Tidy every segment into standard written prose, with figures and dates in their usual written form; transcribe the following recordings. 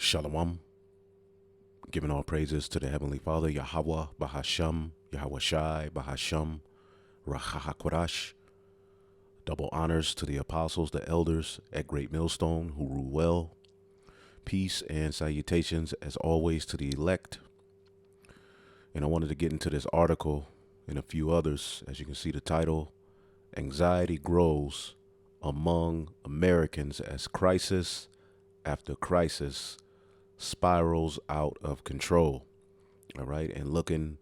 Shalom, giving all praises to the Heavenly Father, Yahweh, Bahasham, Yahweh Shai, Bahasham, Rahahakwadash. Double honors to the apostles, the elders at Great Millstone who rule well. Peace and salutations as always to the elect. And I wanted to get into this article and a few others. As you can see the title, Anxiety Grows Among Americans as Crisis After Crisis Spirals Out of Control. All right. And looking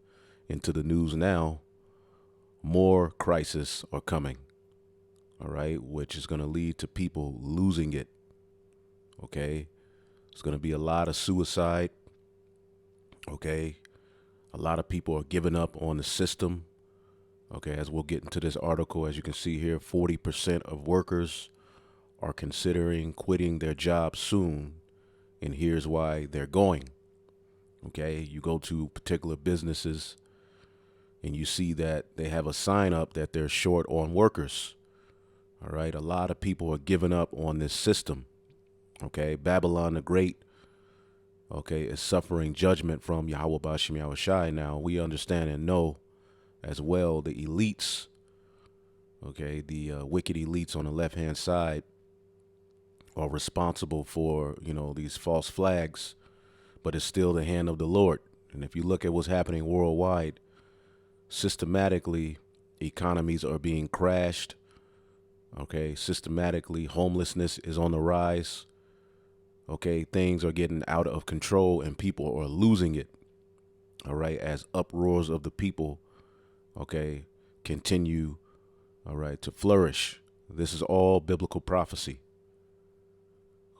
into the news now, more crises are coming. All right. Which is going to lead to people losing it. Okay. There's going to be a lot of suicide. Okay. A lot of people are giving up on the system. Okay. As we'll get into this article, as you can see here, 40% of workers are considering quitting their jobs soon. And here's why they're going. Okay, you go to particular businesses and you see that they have a sign up that they're short on workers. All right, a lot of people are giving up on this system. Okay, Babylon the Great, okay, is suffering judgment from Yahweh Bashim Yahweh Shai. Now, we understand and know as well the elites, okay, the wicked elites on the left-hand side are responsible for, these false flags, but it's still the hand of the Lord. And if you look at what's happening worldwide, systematically, economies are being crashed. Okay, systematically, homelessness is on the rise. Okay, things are getting out of control and people are losing it. All right, as uproars of the people, okay, continue, all right, to flourish. This is all biblical prophecy.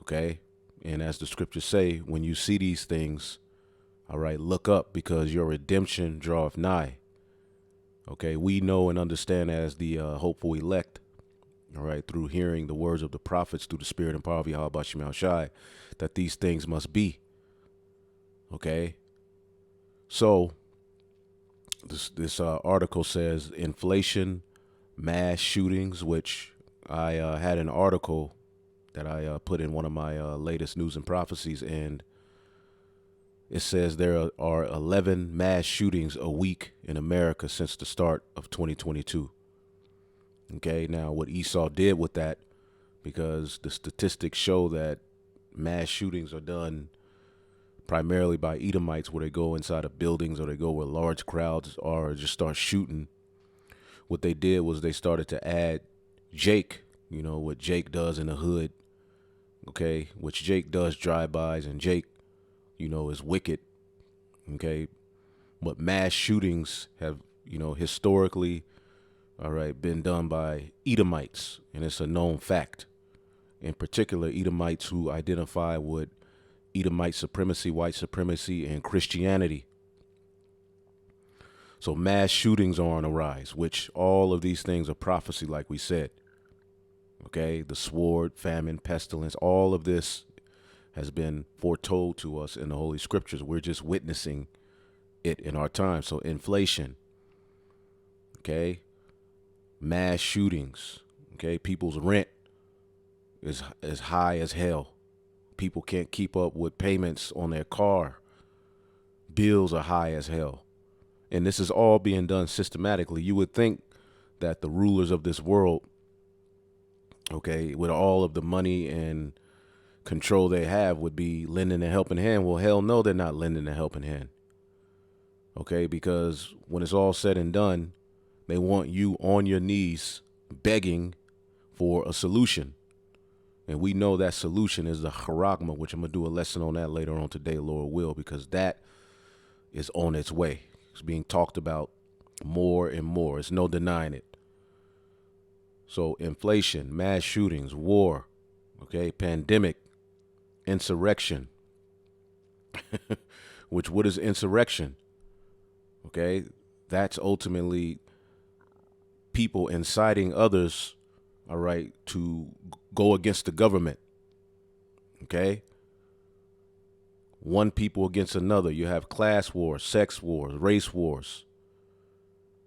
Okay, and as the scriptures say, when you see these things, all right, look up because your redemption draweth nigh. Okay, we know and understand as the hopeful elect, all right, through hearing the words of the prophets through the spirit and power of Yahweh Bashim Shai, that these things must be. Okay, so this article says inflation, mass shootings, which I had an article that I put in one of my latest news and prophecies, and it says there are 11 mass shootings a week in America since the start of 2022. Okay, now what Esau did with that, because the statistics show that mass shootings are done primarily by Edomites, where they go inside of buildings or they go where large crowds are, or just start shooting. What they did was they started to add Jake, what Jake does in the hood. Okay, which Jake does drive-bys, and Jake, is wicked. Okay, but mass shootings have, historically, all right, been done by Edomites, and it's a known fact. In particular, Edomites who identify with Edomite supremacy, white supremacy, and Christianity. So mass shootings are on the rise, which all of these things are prophecy, like we said. Okay, the sword, famine, pestilence, all of this has been foretold to us in the Holy Scriptures. We're just witnessing it in our time. So inflation, okay, mass shootings, okay, people's rent is high as hell. People can't keep up with payments on their car. Bills are high as hell. And this is all being done systematically. You would think that the rulers of this world, okay, with all of the money and control they have, would be lending a helping hand. Well, hell no, they're not lending a helping hand. Okay, because when it's all said and done, they want you on your knees begging for a solution. And we know that solution is the charagma, which I'm going to do a lesson on that later on today, Lord will, because that is on its way. It's being talked about more and more. It's no denying it. So inflation, mass shootings, war, okay, pandemic, insurrection, which what is insurrection? Okay, that's ultimately people inciting others, all right, to go against the government. Okay, one people against another. You have class wars, sex wars, race wars,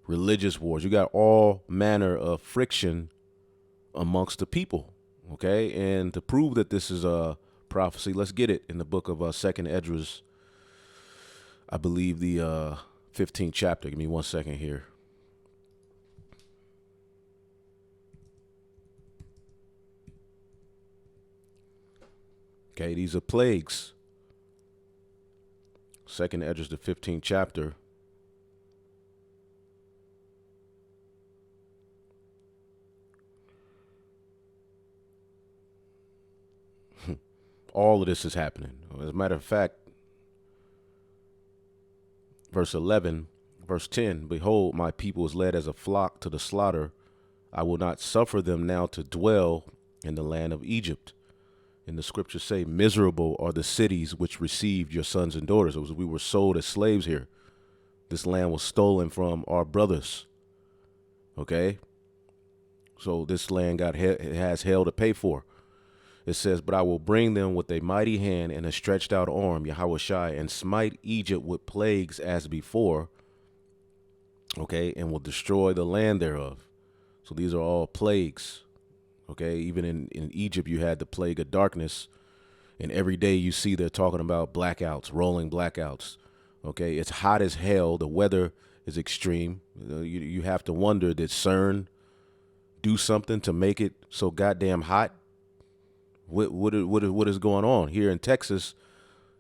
religious wars. You got all manner of friction amongst the people. Okay, and to prove that this is a prophecy. Let's get it in the book of Second Esdras. I believe the 15th chapter. Give me 1 second here. Okay, these are plagues. Second Esdras, the 15th chapter. All of this is happening. As a matter of fact, verse 11, verse 10, behold, my people is led as a flock to the slaughter. I will not suffer them now to dwell in the land of Egypt. And the scriptures say, miserable are the cities which received your sons and daughters. It was, we were sold as slaves here. This land was stolen from our brothers. Okay? So this land has hell to pay for. It says, but I will bring them with a mighty hand and a stretched out arm, Yahweh Shai, and smite Egypt with plagues as before, okay, and will destroy the land thereof. So these are all plagues, okay? Even in Egypt, you had the plague of darkness, and every day you see they're talking about blackouts, rolling blackouts, okay? It's hot as hell. The weather is extreme. You have to wonder, did CERN do something to make it so goddamn hot? What is going on here in Texas?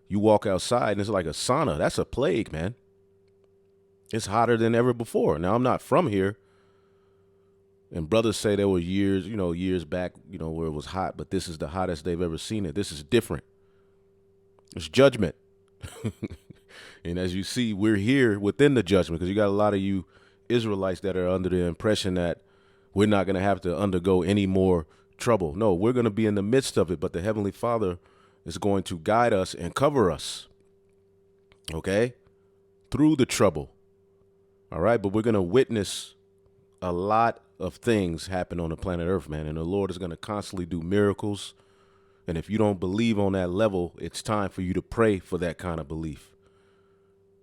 You walk outside and it's like a sauna. That's a plague, man. It's hotter than ever before. Now, I'm not from here, and brothers say there were years back, where it was hot, but this is the hottest they've ever seen it. This is different. It's judgment. And as you see, we're here within the judgment, because you got a lot of you Israelites that are under the impression that we're not going to have to undergo any more trouble. No, we're going to be in the midst of it, but the Heavenly Father is going to guide us and cover us, okay, through the trouble. All right, but we're going to witness a lot of things happen on the planet Earth, man, and the Lord is going to constantly do miracles. And if you don't believe on that level, it's time for you to pray for that kind of belief,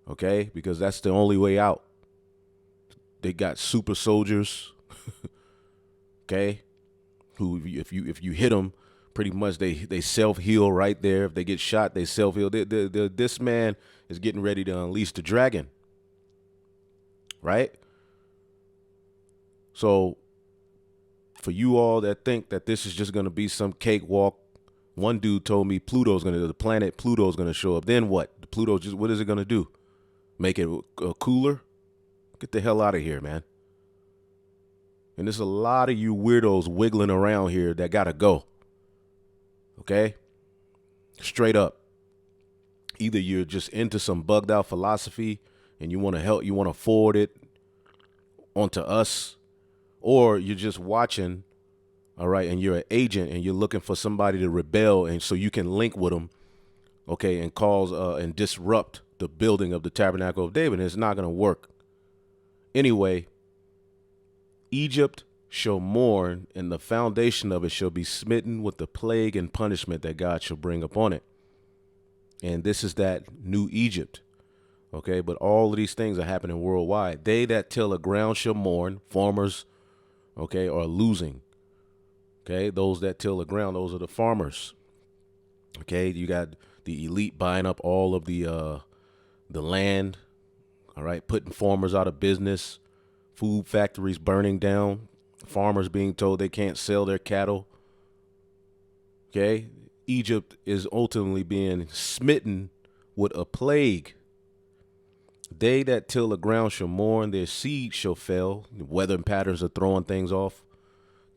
okay, because that's the only way out. They got super soldiers, okay, who if you hit them, pretty much they self-heal right there. If they get shot, they self-heal. This man is getting ready to unleash the dragon, right? So for you all that think that this is just going to be some cakewalk, one dude told me the planet Pluto's going to show up. Then what? What is it going to do? Make it cooler? Get the hell out of here, man. And there's a lot of you weirdos wiggling around here that got to go. Okay? Straight up. Either you're just into some bugged out philosophy and you want to help, you want to forward it onto us, or you're just watching, all right, and you're an agent and you're looking for somebody to rebel and so you can link with them, okay, and cause and disrupt the building of the Tabernacle of David. And it's not going to work. Anyway, Egypt shall mourn, and the foundation of it shall be smitten with the plague and punishment that God shall bring upon it. And this is that new Egypt. Okay, but all of these things are happening worldwide. They that till the ground shall mourn. Farmers, okay, are losing. Okay, those that till the ground, those are the farmers. Okay, you got the elite buying up all of the land. All right, putting farmers out of business. Food factories burning down, farmers being told they can't sell their cattle. Okay, Egypt is ultimately being smitten with a plague. They that till the ground shall mourn, their seed shall fail. The weather patterns are throwing things off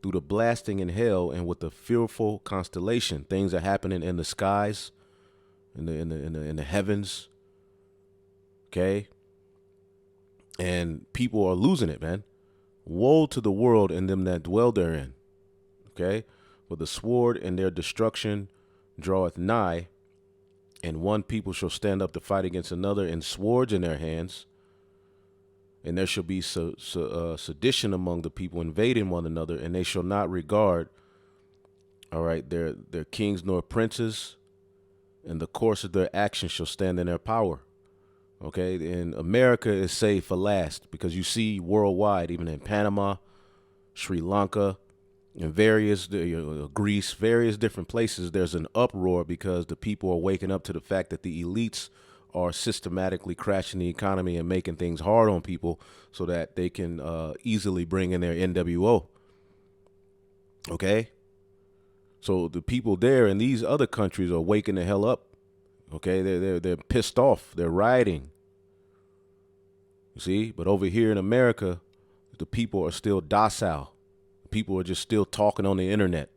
through the blasting in hell, and with the fearful constellation. Things are happening in the skies, in the heavens. Okay. And people are losing it, man. Woe to the world and them that dwell therein. Okay? For the sword and their destruction draweth nigh, and one people shall stand up to fight against another, and swords in their hands. And there shall be sedition among the people, invading one another, and they shall not regard, all right, their kings nor princes, and the course of their actions shall stand in their power. Okay, and America is saved for last, because you see worldwide, even in Panama, Sri Lanka, In various Greece, various different places, there's an uproar because the people are waking up to the fact that the elites are systematically crashing the economy and making things hard on people so that they can easily bring in their NWO. Okay? So the people there in these other countries are waking the hell up. Okay? They're pissed off. They're rioting. You see? But over here in America, the people are still docile. People are just still talking on the internet.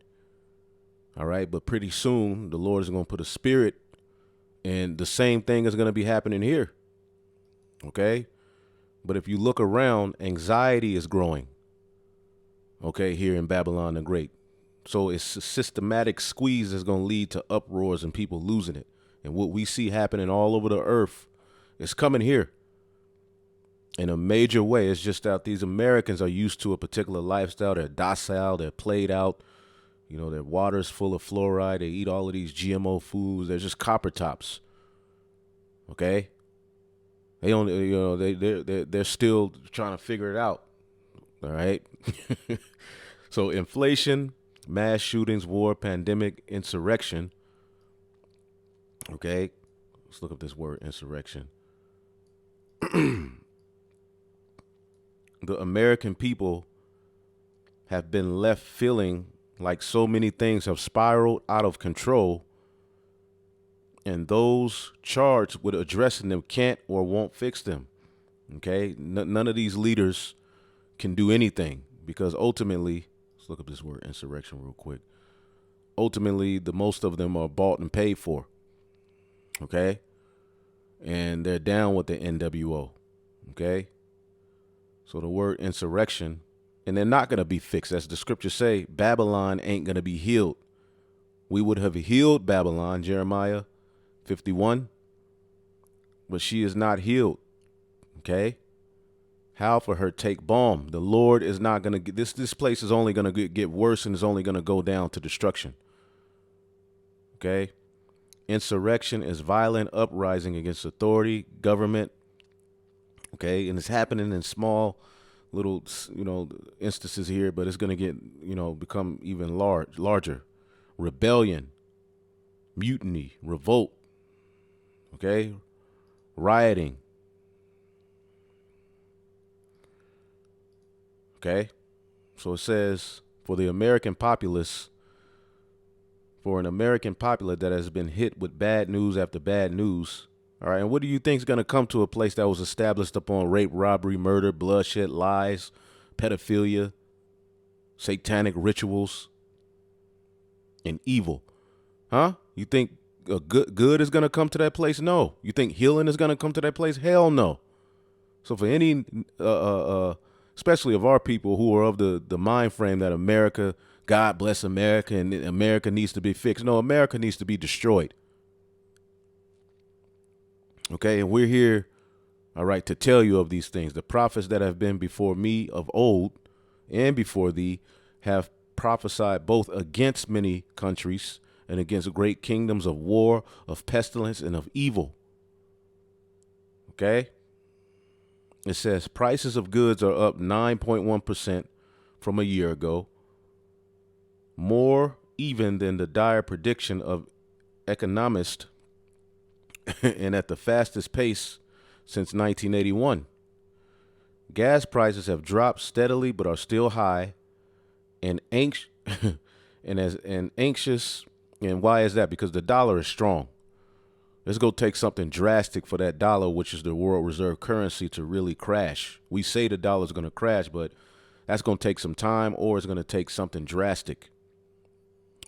All right? But pretty soon, the Lord is going to put a spirit, and the same thing is going to be happening here. Okay? But if you look around, anxiety is growing. Okay, here in Babylon the Great. So it's a systematic squeeze that's going to lead to uproars and people losing it. And what we see happening all over the earth is coming here in a major way. It's just that these Americans are used to a particular lifestyle. They're docile. They're played out. You know, their water's full of fluoride. They eat all of these GMO foods. They're just copper tops. Okay? They only, you know, they're still trying to figure it out. All right? So inflation, mass shootings, war, pandemic, insurrection. Okay? Let's look up this word, insurrection. The American people have been left feeling like so many things have spiraled out of control, and those charged with addressing them can't or won't fix them. Okay? None of these leaders can do anything because ultimately, let's look up this word, insurrection, real quick. Ultimately, the most of them are bought and paid for. Okay? And they're down with the NWO. Okay? So the word insurrection, and they're not going to be fixed. As the scriptures say, Babylon ain't going to be healed. We would have healed Babylon, Jeremiah 51, but she is not healed. Okay? How for her take balm? The Lord is not going to get this place is only going to get worse and is only going to go down to destruction. Okay? Insurrection is violent uprising against authority, government. Okay? And it's happening in small little, instances here, but it's going to get, become even larger. Rebellion, mutiny, revolt. Okay? Rioting. Okay, so it says for an American populace that has been hit with bad news after bad news. All right, and what do you think is going to come to a place that was established upon rape, robbery, murder, bloodshed, lies, pedophilia, satanic rituals, and evil? Huh? You think a good is going to come to that place? No. You think healing is going to come to that place? Hell no. So for any especially of our people who are of the mind frame that America, God bless America, and America needs to be fixed. No, America needs to be destroyed. Okay, and we're here, all right, to tell you of these things. The prophets that have been before me of old and before thee have prophesied both against many countries and against great kingdoms of war, of pestilence, and of evil. Okay? It says prices of goods are up 9.1% from a year ago, more even than the dire prediction of economists, and at the fastest pace since 1981. Gas prices have dropped steadily but are still high, and anxious. And why is that? Because the dollar is strong. Let's go take something drastic for that dollar, which is the world reserve currency, to really crash. We say the dollar is going to crash, but that's going to take some time, or it's going to take something drastic.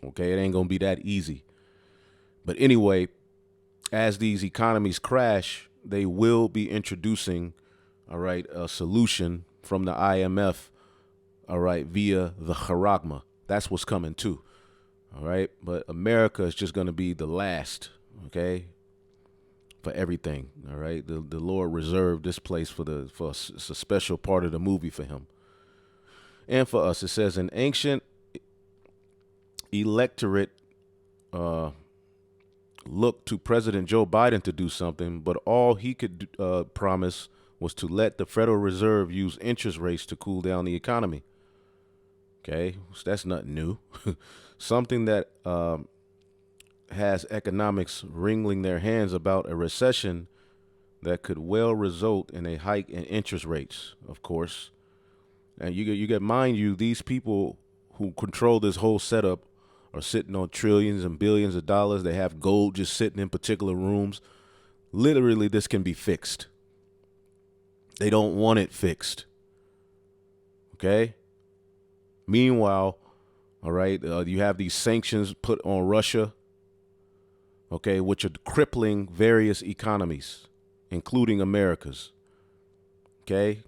Okay, it ain't going to be that easy. But anyway, as these economies crash, they will be introducing, all right, a solution from the IMF, all right, via the charagma. That's what's coming too. All right, but America is just going to be the last, okay, for everything. All right, the Lord reserved this place it's a special part of the movie for him and for us. It says an ancient electorate looked to President Joe Biden to do something, but all he could promise was to let the Federal Reserve use interest rates to cool down the economy. Okay, so that's nothing new. Something that has economics wringing their hands about a recession that could well result in a hike in interest rates, of course. And you get mind you, these people who control this whole setup are sitting on trillions and billions of dollars. They have gold just sitting in particular rooms. Literally, this can be fixed. They don't want it fixed. Okay? Meanwhile, all right, you have these sanctions put on Russia, okay, which are crippling various economies, including America's. Okay?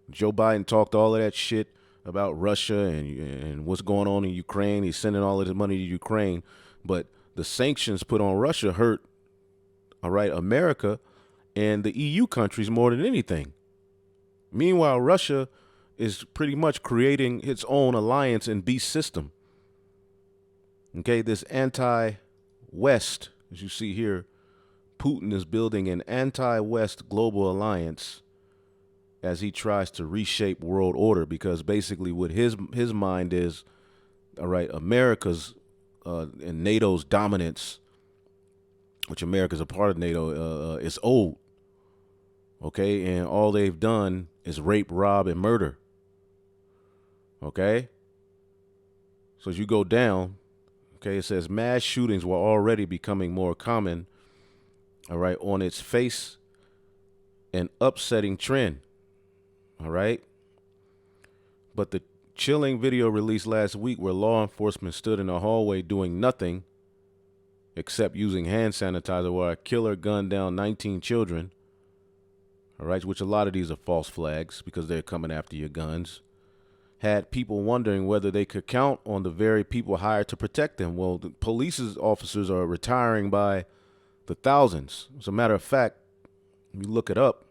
Joe Biden talked all of that shit about Russia and what's going on in Ukraine. He's sending all of his money to Ukraine. But the sanctions put on Russia hurt, all right, America and the EU countries more than anything. Meanwhile, Russia is pretty much creating its own alliance and beast system. Okay, this anti-West, as you see here, Putin is building an anti-West global alliance as he tries to reshape world order, because basically what his mind is, all right, America's and NATO's dominance, which America's a part of NATO, is old. Okay, and all they've done is rape, rob, and murder. Okay, so as you go down, okay, it says mass shootings were already becoming more common, all right, on its face, an upsetting trend, all right. But the chilling video released last week where law enforcement stood in a hallway doing nothing except using hand sanitizer while a killer gunned down 19 children, all right, which a lot of these are false flags because they're coming after your guns, had people wondering whether they could count on the very people hired to protect them. Well, the police officers are retiring by the thousands. As a matter of fact, if you look it up,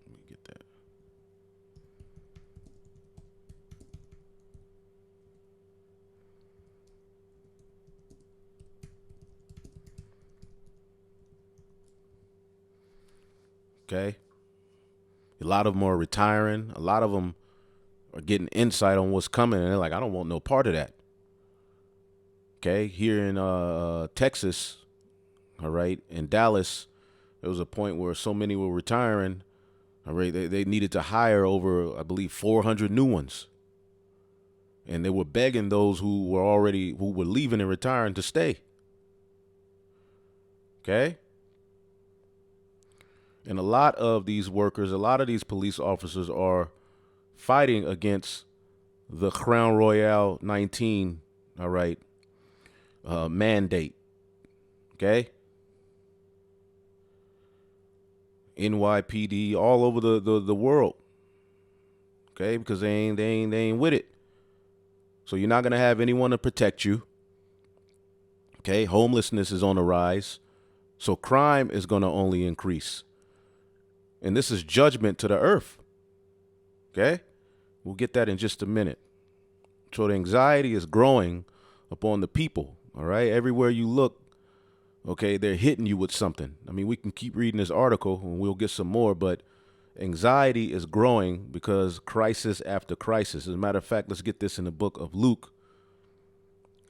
let me get that. Okay. A lot of them are retiring. A lot of them are getting insight on what's coming, and they're like, I don't want no part of that. Okay. Here in Texas, all right, in Dallas, there was a point where so many were retiring, all right, they needed to hire over, I believe, 400 new ones. And they were begging those who were leaving and retiring to stay. Okay. And a lot of these workers, a lot of these police officers are fighting against the Crown Royale 19, all right, mandate. Okay. NYPD all over the world. Okay. Because they ain't with it. So you're not going to have anyone to protect you. Okay. Homelessness is on the rise. So crime is going to only increase. And this is judgment to the earth. Okay? We'll get that in just a minute. So the anxiety is growing upon the people. All right? Everywhere you look, okay, they're hitting you with something. I mean, we can keep reading this article and we'll get some more, but anxiety is growing because crisis after crisis. As a matter of fact, let's get this in the book of Luke.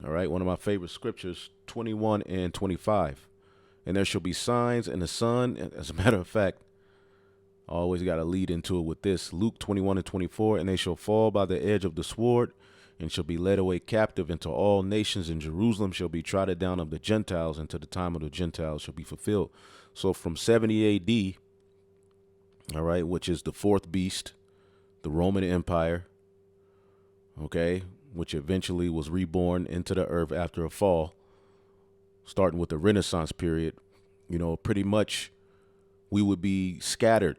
All right? One of my favorite scriptures, 21 and 25. And there shall be signs in the sun. As a matter of fact, I always got to lead into it with this. Luke 21 and 24, and they shall fall by the edge of the sword and shall be led away captive into all nations, and Jerusalem shall be trodden down of the Gentiles until the time of the Gentiles shall be fulfilled. So from 70 AD, all right, which is the fourth beast, the Roman Empire, okay, which eventually was reborn into the earth after a fall, starting with the Renaissance period, you know, pretty much we would be scattered,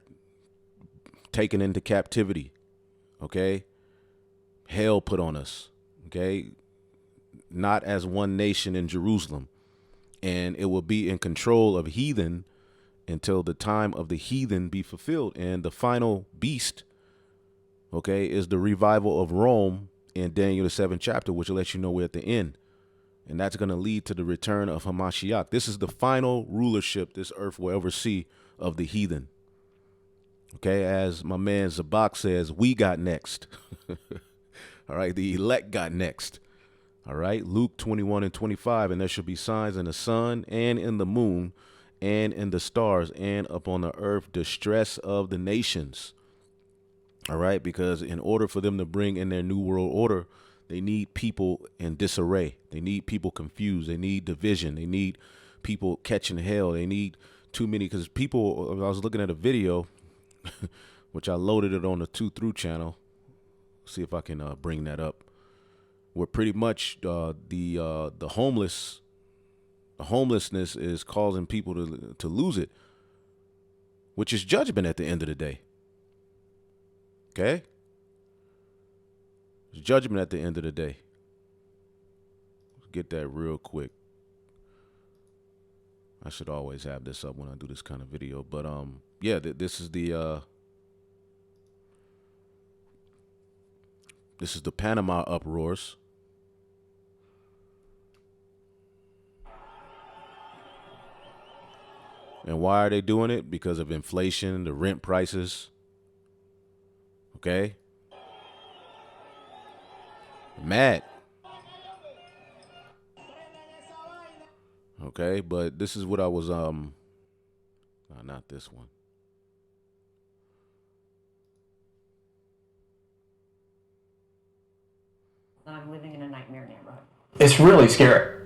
taken into captivity, okay? Hell put on us, okay? Not as one nation in Jerusalem. And it will be in control of heathen until the time of the heathen be fulfilled. And the final beast, okay, is the revival of Rome in Daniel the 7th chapter, which will let you know we're at the end. And that's going to lead to the return of Hamashiach. This is the final rulership this earth will ever see of the heathen. Okay, as my man Zabak says, we got next. All right, the elect got next. All right, Luke 21:25, and there shall be signs in the sun and in the moon and in the stars and upon the earth distress of the nations. All right, because in order for them to bring in their new world order, they need people in disarray. They need people confused. They need division. They need people catching hell. They need too many, because people, I was looking at a video, which I loaded it on the 2 Through channel. See if I can bring that up. Where pretty much the homelessness is causing people to lose it, which is judgment at the end of the day. Okay? It's judgment at the end of the day. Let's get that real quick. I should always have this up when I do this kind of video, but yeah, this is the Panama uproars. And why are they doing it? Because of inflation, the rent prices. Okay? Mad. Okay, but this is what I was not this one. I'm living in a nightmare neighborhood. It's really scary.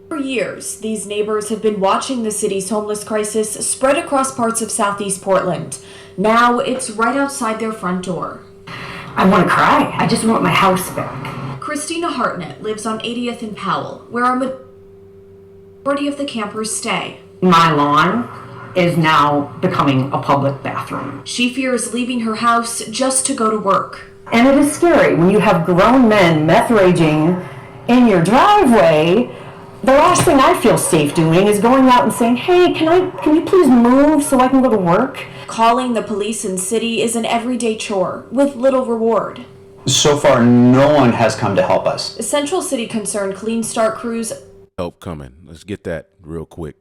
For years, these neighbors have been watching the city's homeless crisis spread across parts of southeast Portland. Now it's right outside their front door. I want to cry. I just want my house back. Christina Hartnett lives on 80th and Powell, where a majority of the campers stay. My lawn is now becoming a public bathroom. She fears leaving her house just to go to work. And it is scary when you have grown men meth raging in your driveway. The last thing I feel safe doing is going out and saying, hey, can you please move so I can go to work? Calling the police in city is an everyday chore with little reward. So far, no one has come to help us. Central City Concern Clean Start crews. Help coming. Let's get that real quick.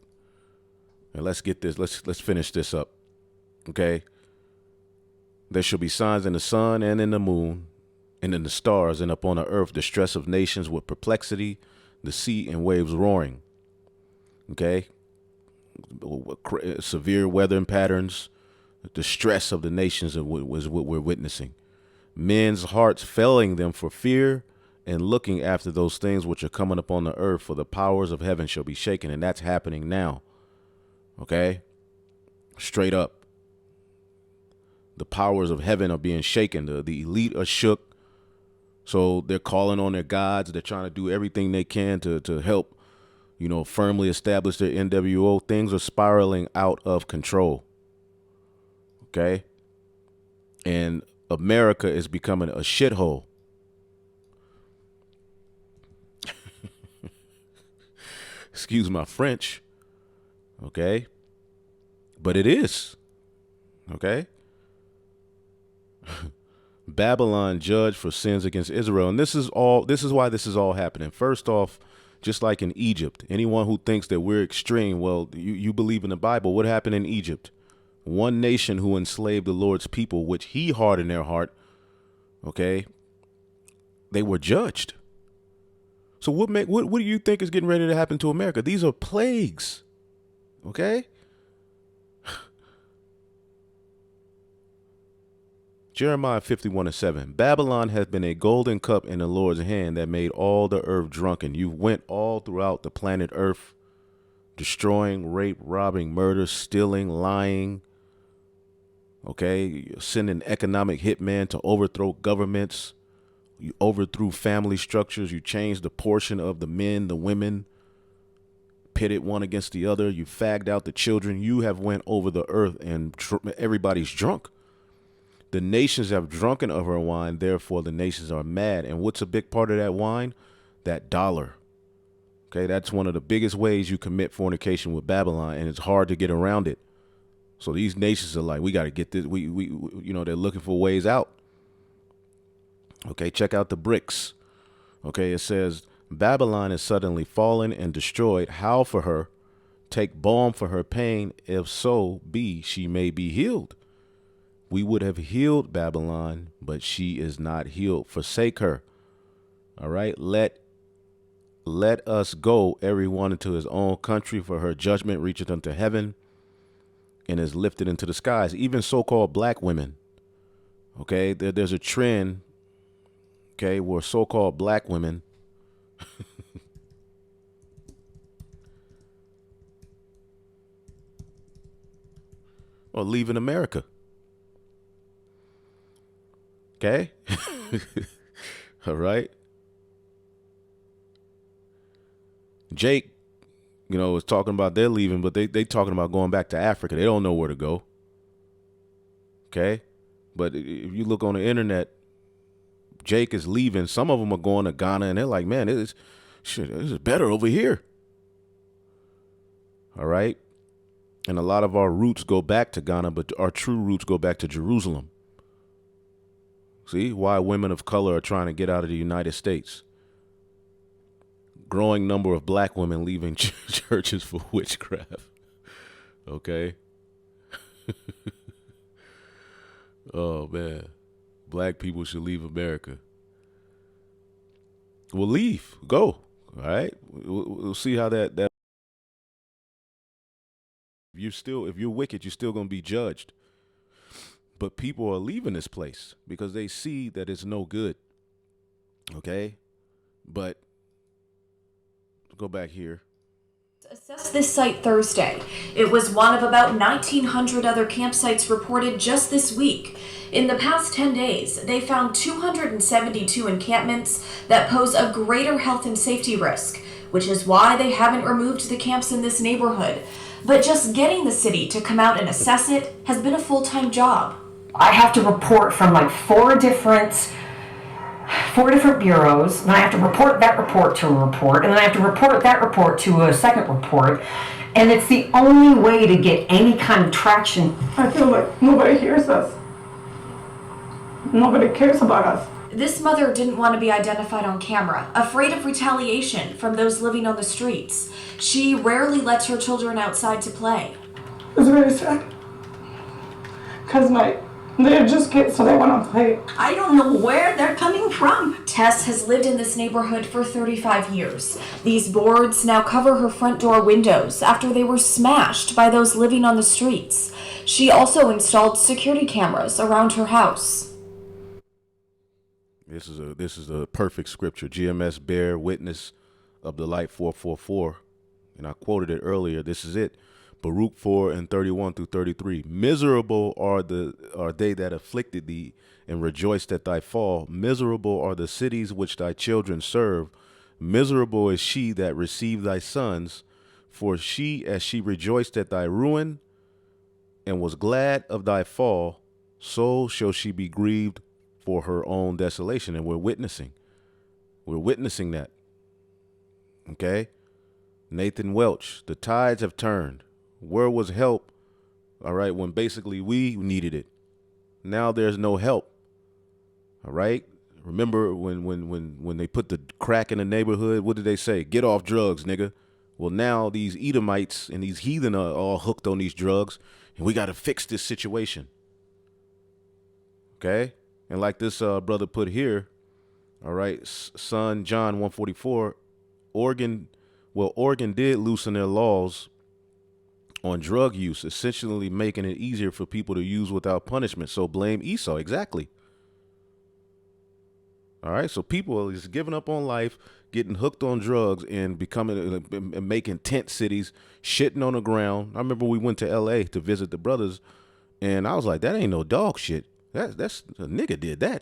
And let's get this. Let's finish this up. Okay. There shall be signs in the sun and in the moon and in the stars and upon the earth, distress of nations with perplexity, the sea and waves roaring. Okay. Severe weather patterns, the stress of the nations was what we're witnessing. Men's hearts failing them for fear and looking after those things which are coming upon the earth, for the powers of heaven shall be shaken. And that's happening now. Okay. Straight up. The powers of heaven are being shaken. The elite are shook. So they're calling on their gods. They're trying to do everything they can to help, firmly establish their NWO. Things are spiraling out of control. Okay. And America is becoming a shithole. Excuse my French. Okay. But it is. Okay. Babylon judged for sins against Israel. And this is why this is all happening. First off, just like in Egypt, anyone who thinks that we're extreme, well, you believe in the Bible. What happened in Egypt? One nation who enslaved the Lord's people, which he hardened their heart. Okay. They were judged. So what do you think is getting ready to happen to America? These are plagues. Okay. Jeremiah 51:7. Babylon has been a golden cup in the Lord's hand that made all the earth drunken. You went all throughout the planet earth, destroying, rape, robbing, murder, stealing, lying. Okay. Sending economic hitmen to overthrow governments. You overthrew family structures. You changed the portion of the men, the women, pitted one against the other. You fagged out the children. You have went over the earth and everybody's drunk. The nations have drunken of her wine, therefore the nations are mad. And what's a big part of that wine? That dollar. Okay, that's one of the biggest ways you commit fornication with Babylon, and it's hard to get around it. So these nations are like, we got to get this. They're looking for ways out. Okay, check out the bricks. Okay, it says, Babylon is suddenly fallen and destroyed. Howl for her. Take balm for her pain. If so be she may be healed. We would have healed Babylon, but she is not healed. Forsake her. All right, let us go, everyone into his own country, for her judgment reacheth unto heaven and is lifted into the skies. Even so-called black women. Okay, there's a trend, okay, where so-called black women are leaving America. Okay? All right? Jake, was talking about they're leaving, but they talking about going back to Africa. They don't know where to go. Okay? But if you look on the internet, Jake is leaving. Some of them are going to Ghana, and they're like, man, this is better over here. All right? And a lot of our roots go back to Ghana, but our true roots go back to Jerusalem. See why women of color are trying to get out of the United States. Growing number of black women leaving churches for witchcraft. Okay? Oh, man. Black people should leave America. Well, leave. Go. All right? We'll see how that if you're wicked, you're still going to be judged. But people are leaving this place because they see that it's no good. Okay? But go back here. Assessed this site Thursday. It was one of about 1,900 other campsites reported just this week. In the past 10 days, they found 272 encampments that pose a greater health and safety risk, which is why they haven't removed the camps in this neighborhood. But just getting the city to come out and assess it has been a full-time job. I have to report from like four different bureaus, and I have to report that report to a report, and then I have to report that report to a second report, and it's the only way to get any kind of traction. I feel like nobody hears us. Nobody cares about us. This mother didn't want to be identified on camera, afraid of retaliation from those living on the streets. She rarely lets her children outside to play. It's very sad. Because they're just kids, so they want to play. I don't know where they're coming from. Tess has lived in this neighborhood for 35 years. These boards now cover her front door windows after they were smashed by those living on the streets. She also installed security cameras around her house. This is a perfect scripture. GMS bear witness of the light 444. And I quoted it earlier. This is it. Baruch 4:31-33. Miserable are they that afflicted thee, and rejoiced at thy fall. Miserable are the cities which thy children serve. Miserable is she that received thy sons, for she, as she rejoiced at thy ruin, and was glad of thy fall, so shall she be grieved for her own desolation. And we're witnessing that. Okay? Nathan Welch, the tides have turned. Where was help? All right, when basically we needed it. Now there's no help. All right? Remember when they put the crack in the neighborhood, what did they say? Get off drugs, nigga. Well, now these Edomites and these heathen are all hooked on these drugs, and we got to fix this situation. Okay? And like this brother put here, all right, son John 144, Oregon did loosen their laws on drug use, essentially making it easier for people to use without punishment. So blame Esau. Exactly. All right. So people are just giving up on life, getting hooked on drugs, and and making tent cities, shitting on the ground. I remember we went to LA to visit the brothers, and I was like, that ain't no dog shit. That's a nigga did that.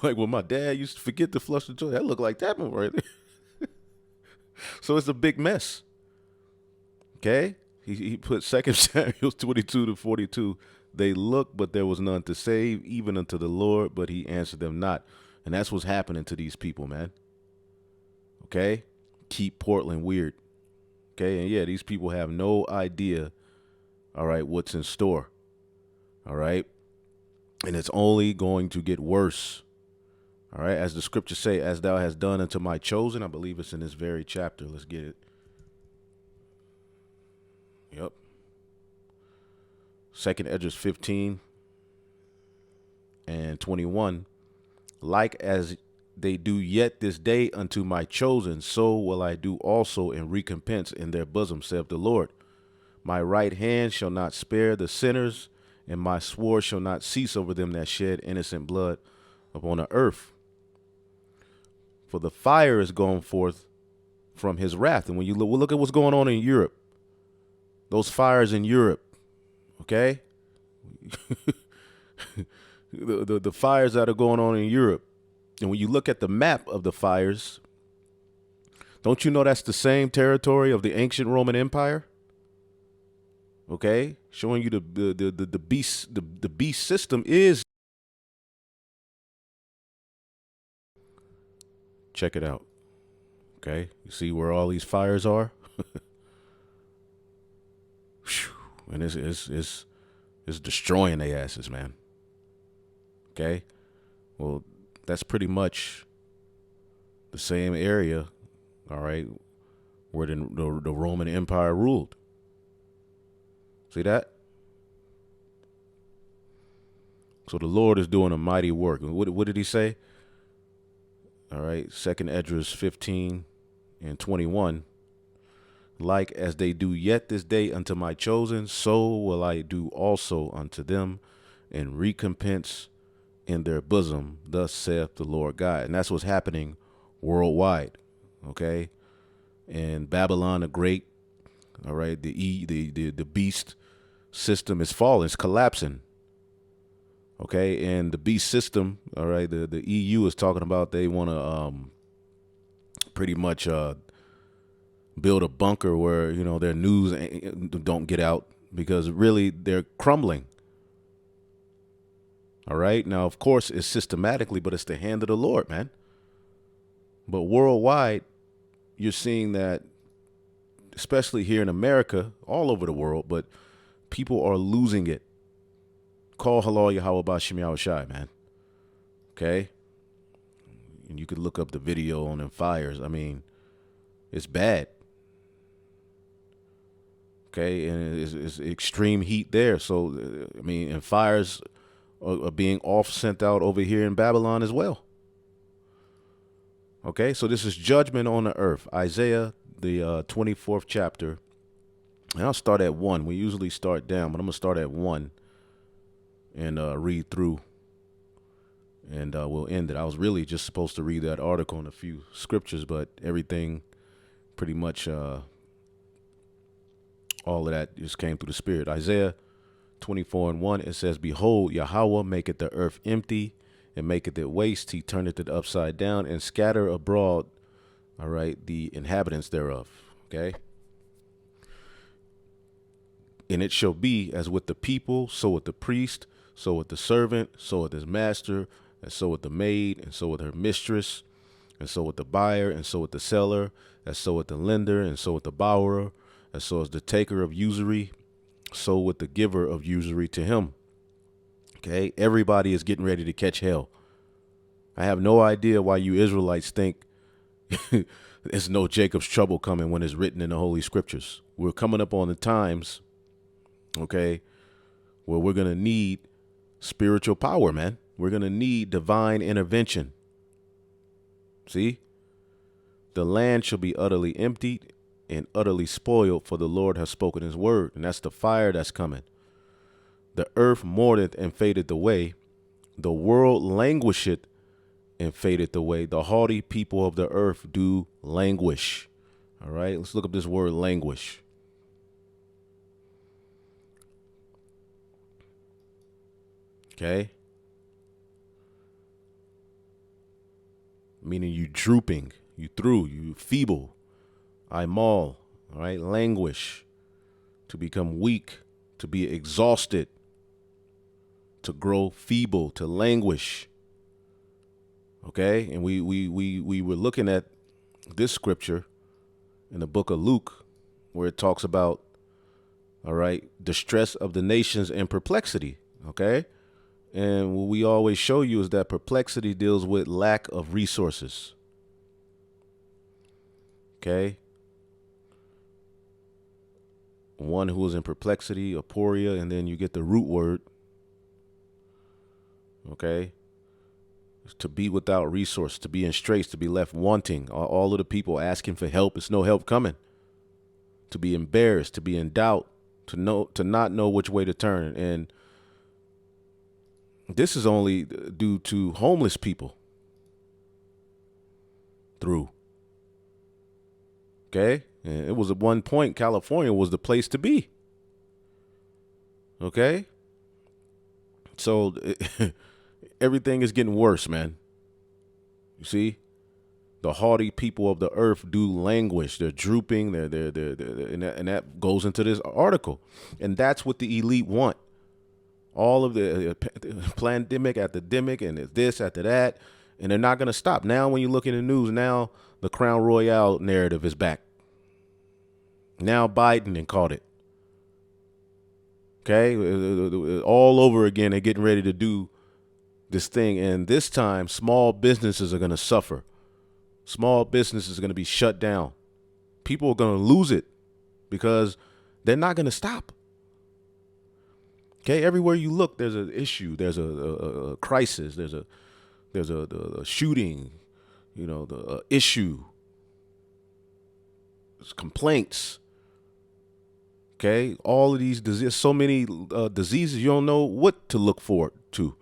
Like when my dad used to forget to flush the toilet, that looked like that one right there. So it's a big mess. Okay? He put 2 Samuel 22-42. They looked, but there was none to save, even unto the Lord, but he answered them not. And that's what's happening to these people, man. Okay? Keep Portland weird. Okay? And yeah, these people have no idea, all right, what's in store. All right? And it's only going to get worse. All right. As the scriptures say, as thou hast done unto my chosen. I believe it's in this very chapter. Let's get it. Yep. 2nd Esdras 15 and 21. Like as they do yet this day unto my chosen, so will I do also in recompense in their bosom, saith the Lord. My right hand shall not spare the sinners, and my sword shall not cease over them that shed innocent blood upon the earth. For the fire is gone forth from his wrath. And when you look at what's going on in Europe, those fires in Europe, okay? the fires that are going on in Europe. And when you look at the map of the fires, don't you know that's the same territory of the ancient Roman Empire? Okay, showing you the beast system is. Check it out. Okay, you see where all these fires are, and it's destroying their asses, man. Okay, well, that's pretty much the same area, all right, where the Roman Empire ruled. See that? So the Lord is doing a mighty work. What did he say? All right, 2nd Esdras 15 and 21. Like as they do yet this day unto my chosen, so will I do also unto them in recompense in their bosom, thus saith the Lord God. And that's what's happening worldwide, okay? And Babylon the Great, all right, the beast system is falling, it's collapsing. Okay, and the beast system, all right, the EU is talking about they want to pretty much build a bunker where, you know, their news don't get out, because really they're crumbling. All right, now, of course, it's systematically, but it's the hand of the Lord, man. But worldwide, you're seeing that, especially here in America, all over the world, but people are losing it. Call halal Yahweh Bashim Yahushai, man. Okay? And you could look up the video on them fires. I mean, it's bad. Okay? And it's extreme heat there. So, I mean, and fires are being sent out over here in Babylon as well. Okay? So this is judgment on the earth. Isaiah, the 24th chapter. And I'll start at 1. We usually start down, but I'm going to start at 1. And read through, and we'll end it. I was really just supposed to read that article and a few scriptures, but everything pretty much, all of that just came through the Spirit. Isaiah 24 and 1, it says, Behold, Yahweh maketh the earth empty, and maketh it waste. He turneth it upside down, and scatter abroad, all right, the inhabitants thereof. Okay? And it shall be as with the people, so with the priest, so with the servant, so with his master, and so with the maid, and so with her mistress, and so with the buyer, and so with the seller, and so with the lender, and so with the borrower, and so as the taker of usury, so with the giver of usury to him. Okay, everybody is getting ready to catch hell. I have no idea why you Israelites think there's no Jacob's trouble coming when it's written in the Holy Scriptures. We're coming up on the times, okay, where we're going to need spiritual power, man. We're going to need divine intervention. See? The land shall be utterly emptied and utterly spoiled, for the Lord has spoken his word. And that's the fire that's coming. The earth mourneth and fadeth away. The world languisheth and fadeth away. The haughty people of the earth do languish. All right, let's look up this word languish. Okay. Meaning you drooping, you through, you feeble. I maul, all right, languish, to become weak, to be exhausted, to grow feeble, to languish. Okay, and we were looking at this scripture in the book of Luke, where it talks about, all right, distress of the nations and perplexity. Okay. And what we always show you is that perplexity deals with lack of resources. Okay? One who is in perplexity, aporia, and then you get the root word. Okay? To be without resource, to be in straits, to be left wanting. All of the people asking for help, it's no help coming. To be embarrassed, to be in doubt, to not know which way to turn. And this is only due to homeless people. Okay? And it was at one point, California was the place to be. Okay? So everything is getting worse, man. You see? The haughty people of the earth do languish. They're drooping. And that goes into this article. And that's what the elite want. All of the pandemic after demic and this after that. And they're not going to stop. Now, when you look in the news, now the Crown Royale narrative is back. Now Biden and caught it. Okay? All over again, they're getting ready to do this thing. And this time, small businesses are going to suffer. Small businesses are going to be shut down. People are going to lose it because they're not going to stop. Okay, everywhere you look, there's an issue. There's a crisis. There's a shooting. You know, the issue. There's complaints. Okay, all of these diseases, so many diseases, you don't know what to look forward to.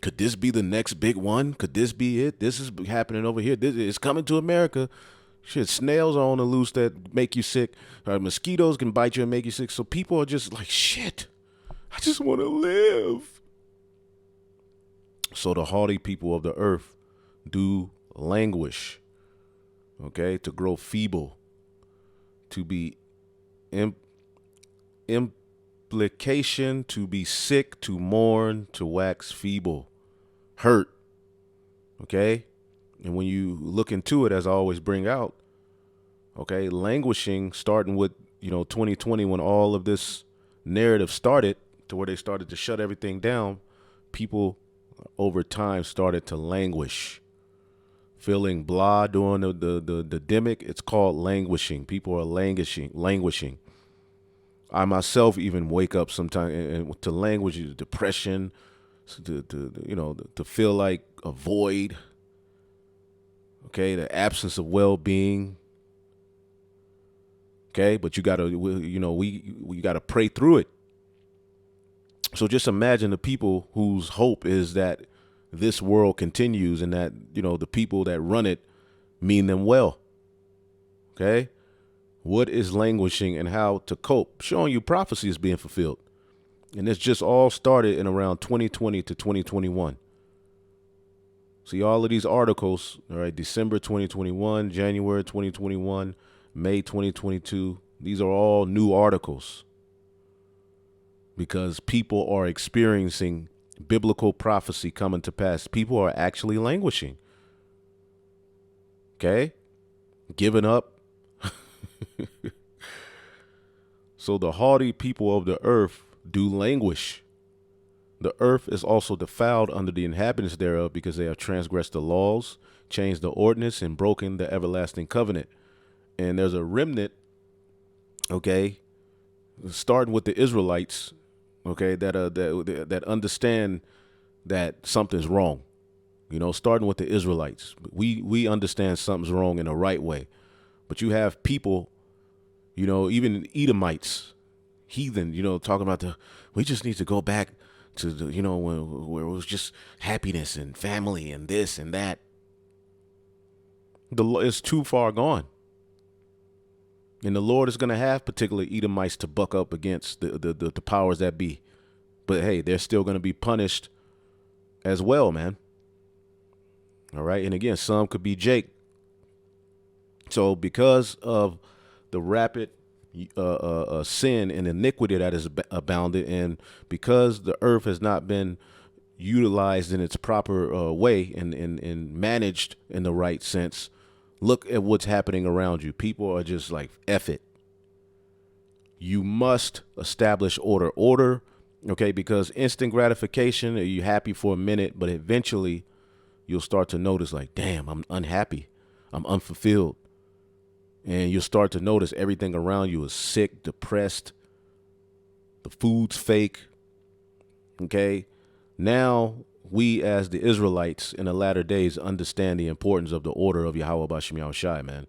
Could this be the next big one? Could this be it? This is happening over here. This is coming to America. Shit, snails are on the loose that make you sick. Mosquitoes can bite you and make you sick. So people are just like, shit, I just want to live. So the haughty people of the earth do languish, okay, to grow feeble, to be implication, to be sick, to mourn, to wax feeble. Hurt. Okay. And when you look into it, as I always bring out, okay, languishing, starting with, 2020, when all of this narrative started to where they started to shut everything down, people over time started to languish, feeling blah during the demic. It's called languishing. People are languishing. I myself even wake up sometimes and to languish, depression, to feel like a void. Okay, the absence of well-being. Okay, but you gotta, we gotta pray through it. So just imagine the people whose hope is that this world continues and that, the people that run it mean them well. Okay, what is languishing and how to cope? Showing you prophecy is being fulfilled. And it's just all started in around 2020 to 2021. See all of these articles, all right, December 2021, January 2021, May 2022. These are all new articles because people are experiencing biblical prophecy coming to pass. People are actually languishing. Okay? Giving up. So the haughty people of the earth do languish. The earth is also defiled under the inhabitants thereof because they have transgressed the laws, changed the ordinance, and broken the everlasting covenant. And there's a remnant, okay, starting with the Israelites, okay, that understand that something's wrong. Starting with the Israelites. We understand something's wrong in the right way. But you have people, even Edomites, heathen, talking about we just need to go back to the, where it was just happiness and family and this and that. It's too far gone. And the Lord is going to have particular Edomites to buck up against the powers that be. But hey, they're still going to be punished as well, man. All right. And again, some could be Jake. So because of the rapid sin and iniquity that is abounded, and because the earth has not been utilized in its proper way and managed in the right sense, look at what's happening around you. People are just like, F it. You must establish order. Order Okay, because instant gratification, you're happy for a minute, but eventually you'll start to notice like, damn, I'm unhappy. I'm unfulfilled. And you'll start to notice everything around you is sick, depressed. The food's fake. Okay. Now we as the Israelites in the latter days understand the importance of the order of Yahweh Bashem Yahushai, man.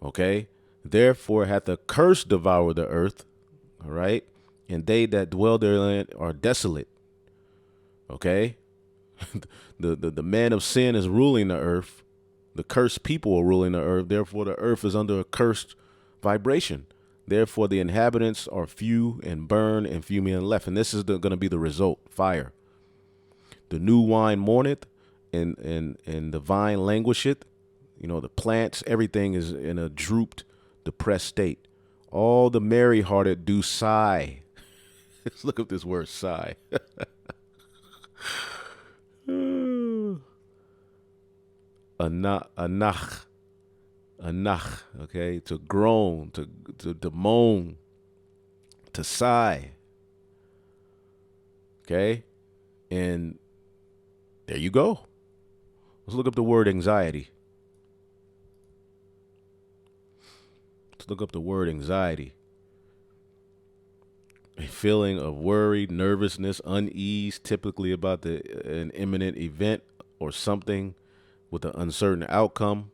Okay. Therefore hath a curse devoured the earth. All right. And they that dwell therein are desolate. Okay. The man of sin is ruling the earth. The cursed people are ruling the earth. Therefore, the earth is under a cursed vibration. Therefore, the inhabitants are few and burn and few men left. And this is going to be the result, fire. The new wine mourneth and the vine languisheth. You know, the plants, everything is in a drooped, depressed state. All the merry-hearted do sigh. Let's look up this word, sigh. Anach, okay, to groan, to moan, to sigh. Okay, and there you go. Let's look up the word anxiety. Let's look up the word anxiety. A feeling of worry, nervousness, unease, typically about an imminent event or something with an uncertain outcome.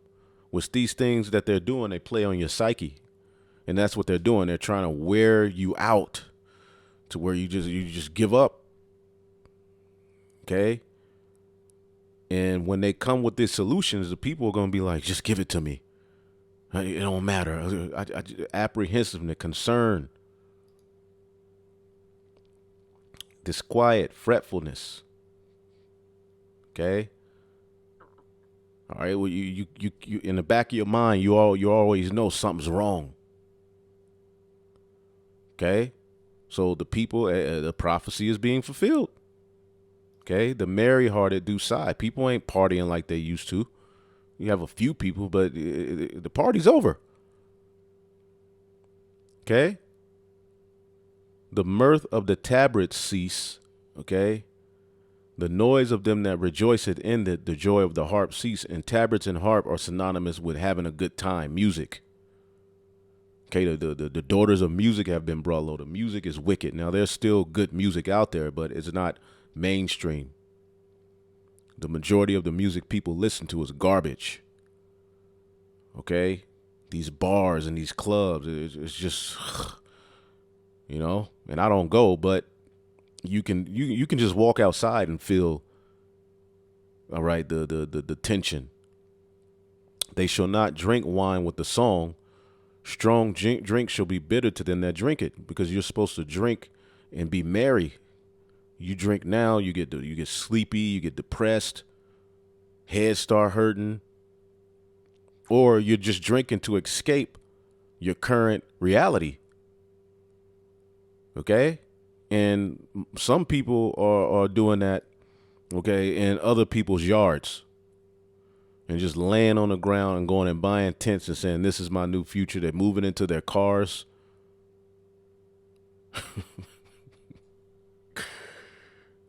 With these things that they're doing, they play on your psyche. And that's what they're doing. They're trying to wear you out to where you just give up. Okay? And when they come with these solutions, the people are going to be like, just give it to me. It don't matter. Apprehensiveness, concern, disquiet, fretfulness. Okay? All right. Well, you in the back of your mind, you always know something's wrong. Okay. So the people, the prophecy is being fulfilled. Okay. The merry-hearted do sigh. People ain't partying like they used to. You have a few people, but the party's over. Okay. The mirth of the tabrets cease. Okay. The noise of them that rejoiceth in the joy of the harp cease. And tabrets and harp are synonymous with having a good time, music. Okay, the daughters of music have been brought low. The music is wicked. Now, there's still good music out there, but it's not mainstream. The majority of the music people listen to is garbage. Okay, these bars and these clubs, it's just, you know, and I don't go, but you can just walk outside and feel, all right, the tension. They shall not drink wine with the song. Strong drink shall be bitter to them that drink it, because you're supposed to drink and be merry. You drink now, you get sleepy, you get depressed, head start hurting, or you're just drinking to escape your current reality. Okay? And some people are doing that, okay, in other people's yards and just laying on the ground and going and buying tents and saying, this is my new future. They're moving into their cars.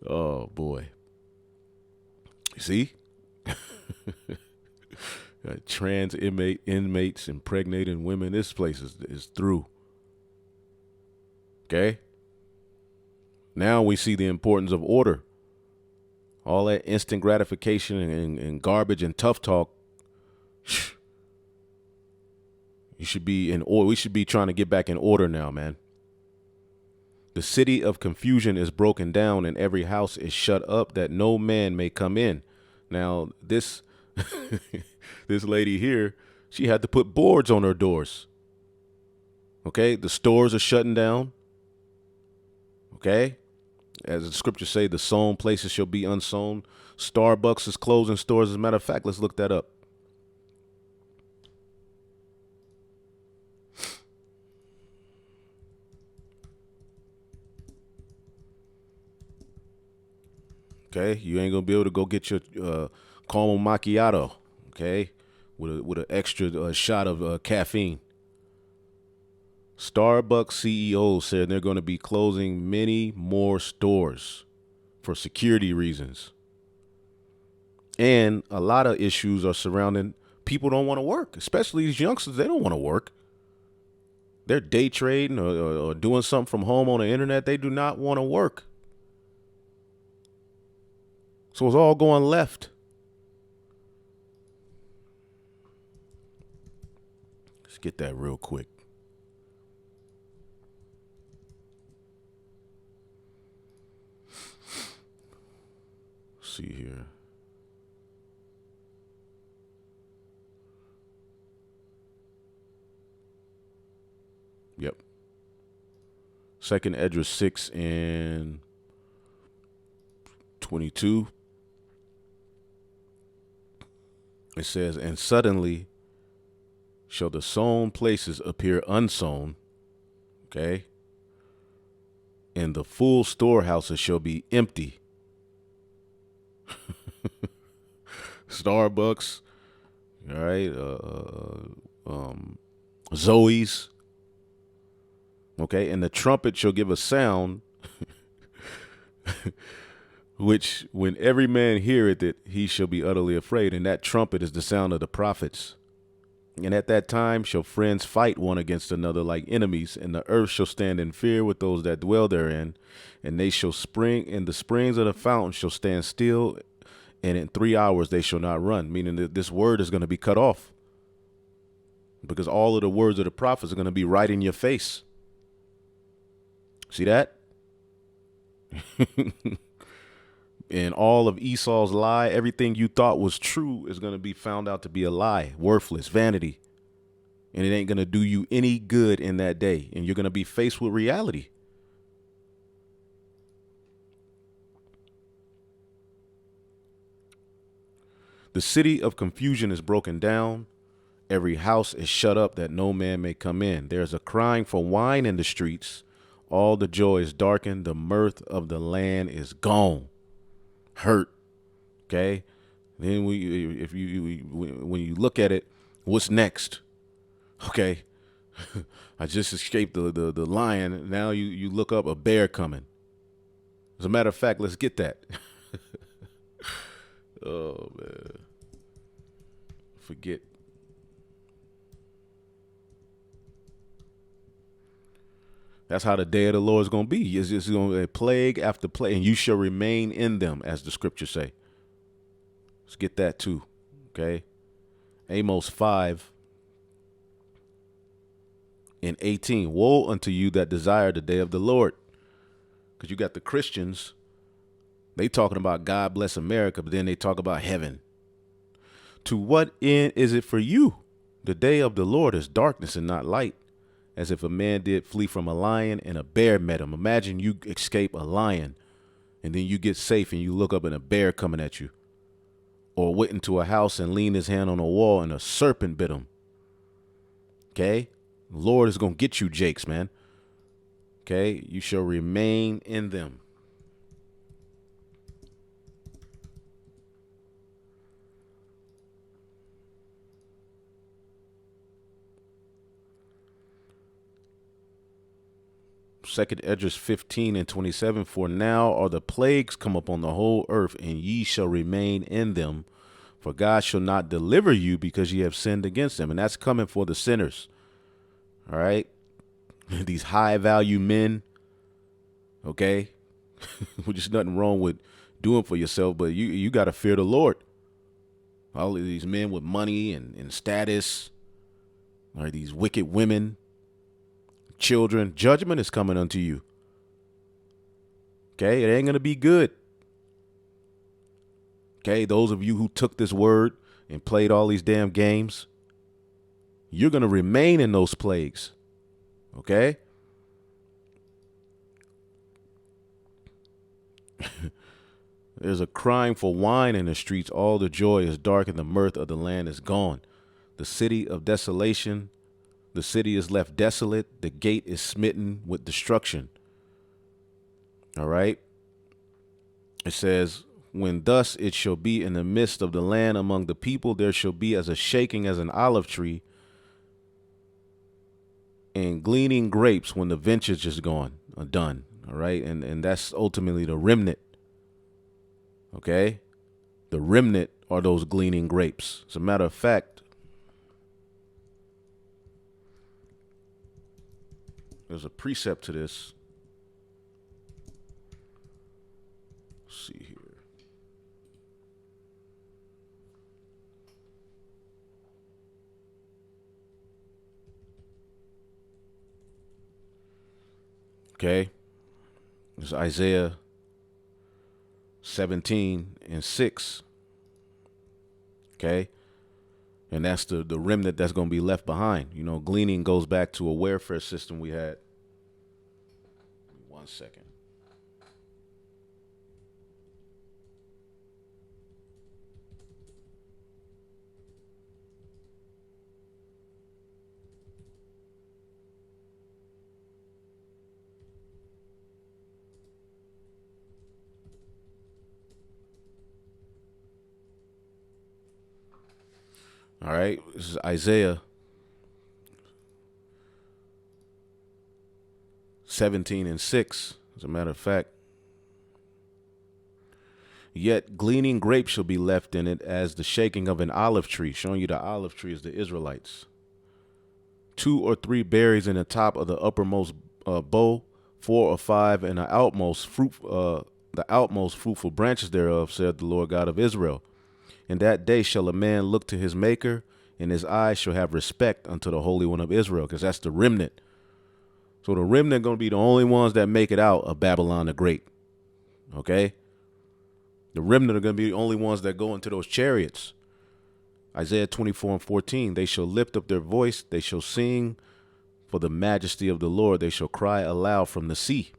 Oh, boy. You see? Trans inmates impregnating women. This place is through. Okay? Now we see the importance of order. All that instant gratification and garbage and tough talk. You should be in order. We should be trying to get back in order now, man. The city of confusion is broken down and every house is shut up that no man may come in. Now, this this lady here, she had to put boards on her doors. Okay, the stores are shutting down. Okay, as the scriptures say, the sown places shall be unsown. Starbucks is closing stores. As a matter of fact, let's look that up. Okay, you ain't gonna be able to go get your caramel macchiato. Okay, with an extra shot of caffeine. Starbucks CEO said they're going to be closing many more stores for security reasons. And a lot of issues are surrounding people don't want to work, especially these youngsters. They don't want to work. They're day trading or doing something from home on the internet. They do not want to work. So it's all going left. Let's get that real quick. See here. Yep. Second Esdras 6 and 22. It says, and suddenly shall the sown places appear unsown. Okay. And the full storehouses shall be empty. Starbucks, all right, Zoe's, okay, and the trumpet shall give a sound, which when every man heareth it, he shall be utterly afraid, and that trumpet is the sound of the prophets. And at that time shall friends fight one against another like enemies, and the earth shall stand in fear with those that dwell therein, and they shall spring, and the springs of the fountain shall stand still, and in 3 hours they shall not run, meaning that this word is going to be cut off because all of the words of the prophets are going to be right in your face. See that? And all of Esau's lie, everything you thought was true is going to be found out to be a lie, worthless, vanity. And it ain't going to do you any good in that day. And you're going to be faced with reality. The city of confusion is broken down. Every house is shut up that no man may come in. There's a crying for wine in the streets. All the joy is darkened. The mirth of the land is gone. Hurt. Okay. Then when you look at it, what's next? Okay. I just escaped the lion. Now you look up a bear coming. As a matter of fact, let's get that. Oh man. Forget. That's how the day of the Lord is going to be. It's just going to be plague after plague, and you shall remain in them, as the scriptures say. Let's get that too. Okay. Amos 5 and 18. Woe unto you that desire the day of the Lord. Because you got the Christians, they talking about God bless America, but then they talk about heaven. To what end is it for you? The day of the Lord is darkness and not light. As if a man did flee from a lion and a bear met him. Imagine you escape a lion and then you get safe and you look up and a bear coming at you. Or went into a house and leaned his hand on a wall and a serpent bit him. Okay? The Lord is going to get you, Jakes, man. Okay? You shall remain in them. Second Esdras 15 and 27. For now are the plagues come upon the whole earth, and ye shall remain in them. For God shall not deliver you because ye have sinned against him. And that's coming for the sinners. All right. These high value men. Okay. Which is nothing wrong with doing for yourself, but you got to fear the Lord. All of these men with money and status. All right, these wicked women. Children, judgment is coming unto you. Okay, it ain't going to be good. Okay, those of you who took this word and played all these damn games, you're going to remain in those plagues. Okay? There's a crying for wine in the streets. All the joy is dark and the mirth of the land is gone. The city of desolation. The city is left desolate. The gate is smitten with destruction. All right. It says, when thus it shall be in the midst of the land among the people, there shall be as a shaking as an olive tree. and gleaning grapes when the vintage is gone, done. All right. And that's ultimately the remnant. Okay. The remnant are those gleaning grapes. As a matter of fact, there's a precept to this. Let's see here. Okay. It's Isaiah 17:6. Okay. And that's the remnant that's going to be left behind. You know, gleaning goes back to a welfare system we had. 1 second. All right. This is Isaiah 17:6. As a matter of fact, yet gleaning grapes shall be left in it as the shaking of an olive tree, showing you the olive tree is the Israelites. 2 or 3 berries in the top of the uppermost bow, 4 or 5 in the outmost fruitful branches thereof, said the Lord God of Israel. In that day shall a man look to his maker, and his eyes shall have respect unto the Holy One of Israel, because that's the remnant. So the remnant going to be the only ones that make it out of Babylon the Great. Okay? The remnant are going to be the only ones that go into those chariots. Isaiah 24:14, they shall lift up their voice, they shall sing for the majesty of the Lord, they shall cry aloud from the sea.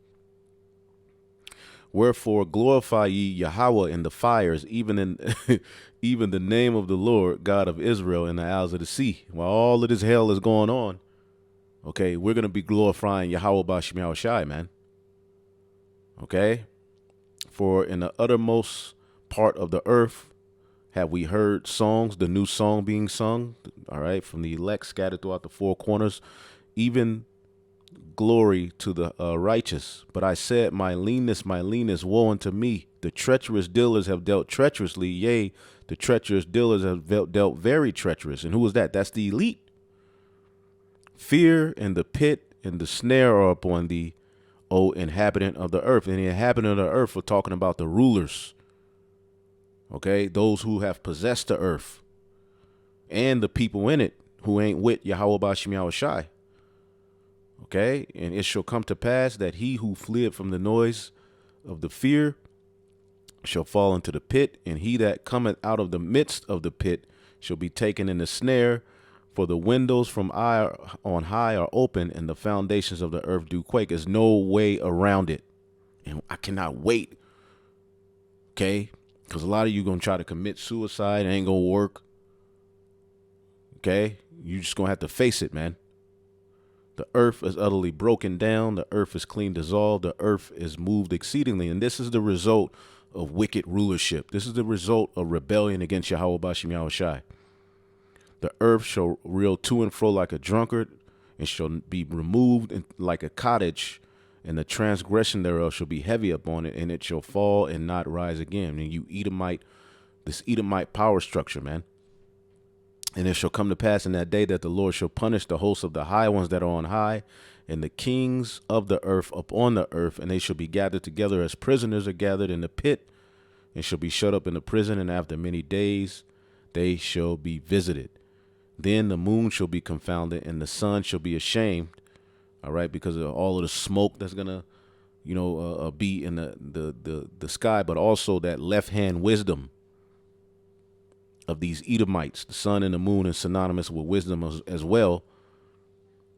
Wherefore glorify ye Yahweh in the fires, even in even the name of the Lord God of Israel in the isles of the sea. While all of this hell is going on, okay, we're going to be glorifying Yahweh B'Shem Yahweh Shai, man. Okay? For in the uttermost part of the earth have we heard songs, the new song being sung, all right, from the elect scattered throughout the 4 corners, even glory to the righteous. But I said, my leanness, woe unto me. The treacherous dealers have dealt treacherously. Yea, the treacherous dealers have dealt very treacherous. And who is that? That's the elite. Fear and the pit and the snare are upon thee, O inhabitant of the earth. And the inhabitant of the earth, we're talking about the rulers. Okay, those who have possessed the earth and the people in it who ain't with Yahweh B'Shem Yahweh Shai. Okay, and it shall come to pass that he who fled from the noise of the fear shall fall into the pit, and he that cometh out of the midst of the pit shall be taken in the snare. For the windows from on high are open, and the foundations of the earth do quake. There's no way around it, and I cannot wait. Okay, because a lot of you gonna try to commit suicide. It ain't gonna work. Okay, you just gonna have to face it, man. The earth is utterly broken down. The earth is clean dissolved. The earth is moved exceedingly. And this is the result of wicked rulership. This is the result of rebellion against Yahweh B'Shem Yahweh Shai. The earth shall reel to and fro like a drunkard, and shall be removed like a cottage, and the transgression thereof shall be heavy upon it, and it shall fall and not rise again. And you Edomite, this Edomite power structure, man. And it shall come to pass in that day that the Lord shall punish the hosts of the high ones that are on high, and the kings of the earth upon the earth, and they shall be gathered together as prisoners are gathered in the pit, and shall be shut up in the prison, and after many days they shall be visited. Then the moon shall be confounded, and the sun shall be ashamed, all right, because of all of the smoke that's gonna, be in the sky, but also that left hand wisdom of these Edomites. The sun and the moon is synonymous with wisdom as well.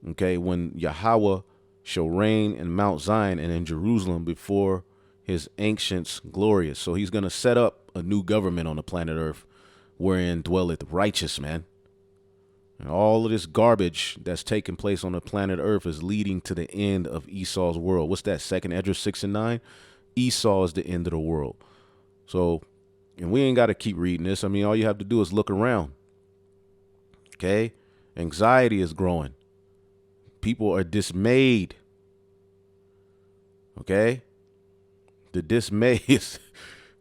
Okay, when Yahweh shall reign in Mount Zion and in Jerusalem before his ancients glorious. So he's going to set up a new government on the planet Earth wherein dwelleth righteous, man. And all of this garbage that's taking place on the planet Earth is leading to the end of Esau's world. What's that? 2 Esdras 6:9. Esau is the end of the world. So, and we ain't got to keep reading this. I mean, all you have to do is look around. Okay? Anxiety is growing. People are dismayed. Okay? The dismay is,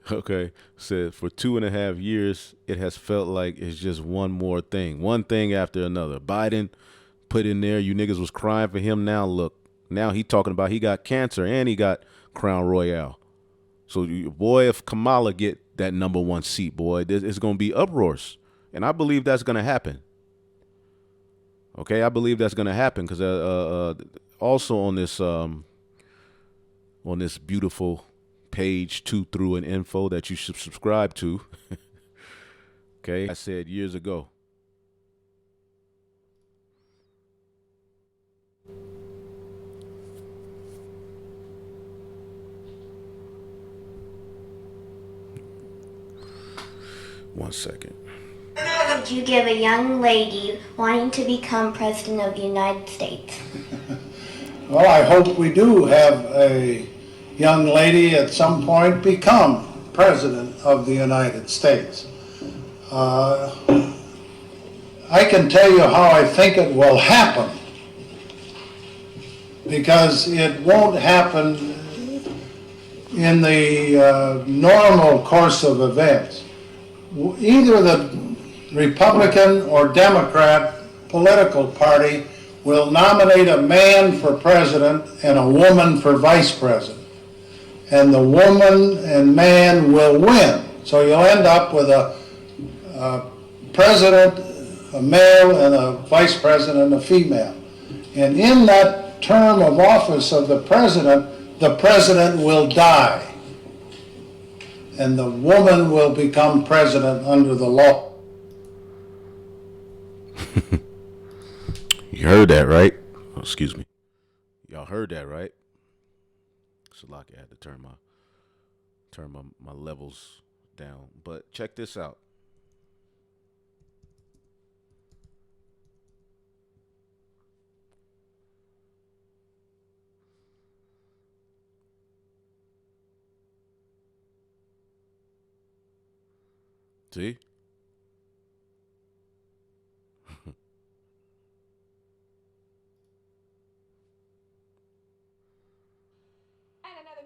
okay, said for 2.5 years, it has felt like it's just one more thing. One thing after another. Biden put in there, you niggas was crying for him. Now look, now he talking about he got cancer and he got Crown Royale. So boy, if Kamala get that #1 seat, boy, it's going to be uproars. And I believe that's going to happen. Okay, I believe that's going to happen because also on this beautiful page 2 through and info that you should subscribe to. Okay, I said years ago. One second. What would you give a young lady wanting to become President of the United States? Well, I hope we do have a young lady at some point become President of the United States. I can tell you how I think it will happen, because it won't happen in the normal course of events. Either the Republican or Democrat political party will nominate a man for president and a woman for vice president. And the woman and man will win. So you'll end up with a president, a male, and a vice president, a female. And in that term of office of the president will die. And the woman will become president under the law. You heard that, right? Oh, excuse me. Y'all heard that, right? So like I had to turn my levels down. But check this out. See?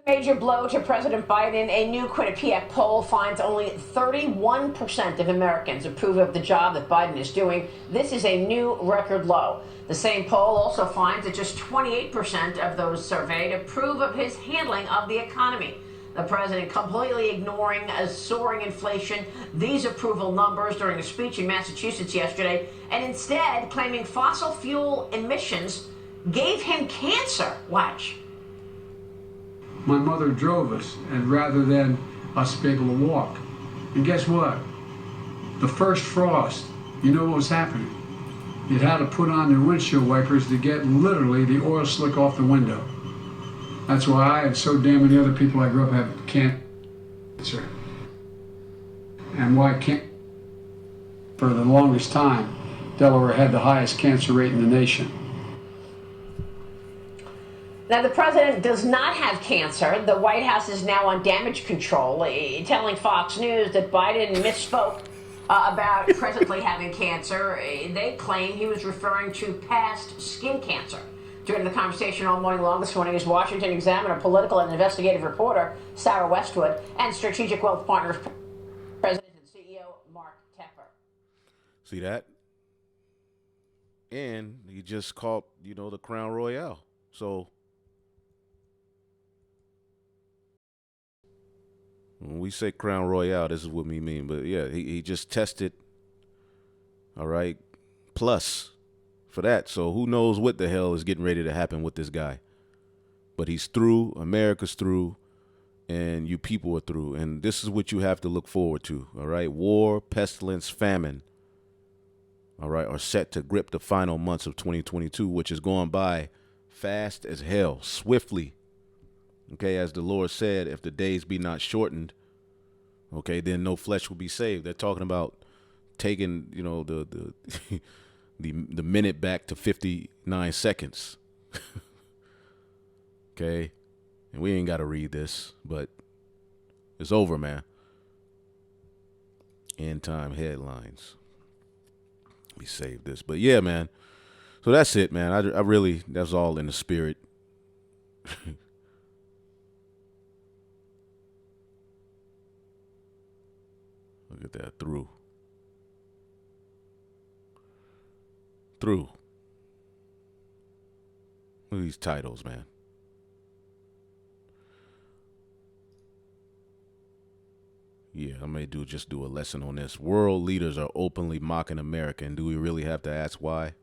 Major blow to President Biden. A new Quinnipiac poll finds only 31% of Americans approve of the job that Biden is doing. This is a new record low. The same poll also finds that just 28% of those surveyed approve of his handling of the economy. The president completely ignoring a soaring inflation, these approval numbers during a speech in Massachusetts yesterday, and instead claiming fossil fuel emissions gave him cancer. Watch. My mother drove us, and rather than us be able to walk. And guess what? The first frost, you know what was happening? You'd had to put on their windshield wipers to get literally the oil slick off the window. That's why I and so damn many other people I grew up had cancer. And why can't? For the longest time, Delaware had the highest cancer rate in the nation. Now, the president does not have cancer. The White House is now on damage control, telling Fox News that Biden misspoke about presently having cancer. They claim he was referring to past skin cancer. During the conversation all morning long this morning is Washington Examiner political and investigative reporter Sarah Westwood and Strategic Wealth Partners President and CEO Mark Tepper. See that? And he just caught, the Crown Royale. So when we say Crown Royale, this is what we mean. But yeah, he just tested, all right, plus for that. So who knows what the hell is getting ready to happen with this guy. But he's through, America's through, and you people are through. And this is what you have to look forward to, all right? War, pestilence, famine, all right, are set to grip the final months of 2022, which is going by fast as hell, swiftly. Okay, as the Lord said, if the days be not shortened, okay, then no flesh will be saved. They're talking about taking, the the minute back to 59 seconds. Okay, and we ain't got to read this, but it's over, man. End time headlines. We saved this, but yeah, man. So that's it, man. I really, that's all in the spirit. Look at that. Through. Look at these titles, man. Yeah, I may just do a lesson on this. World leaders are openly mocking America, and do we really have to ask why?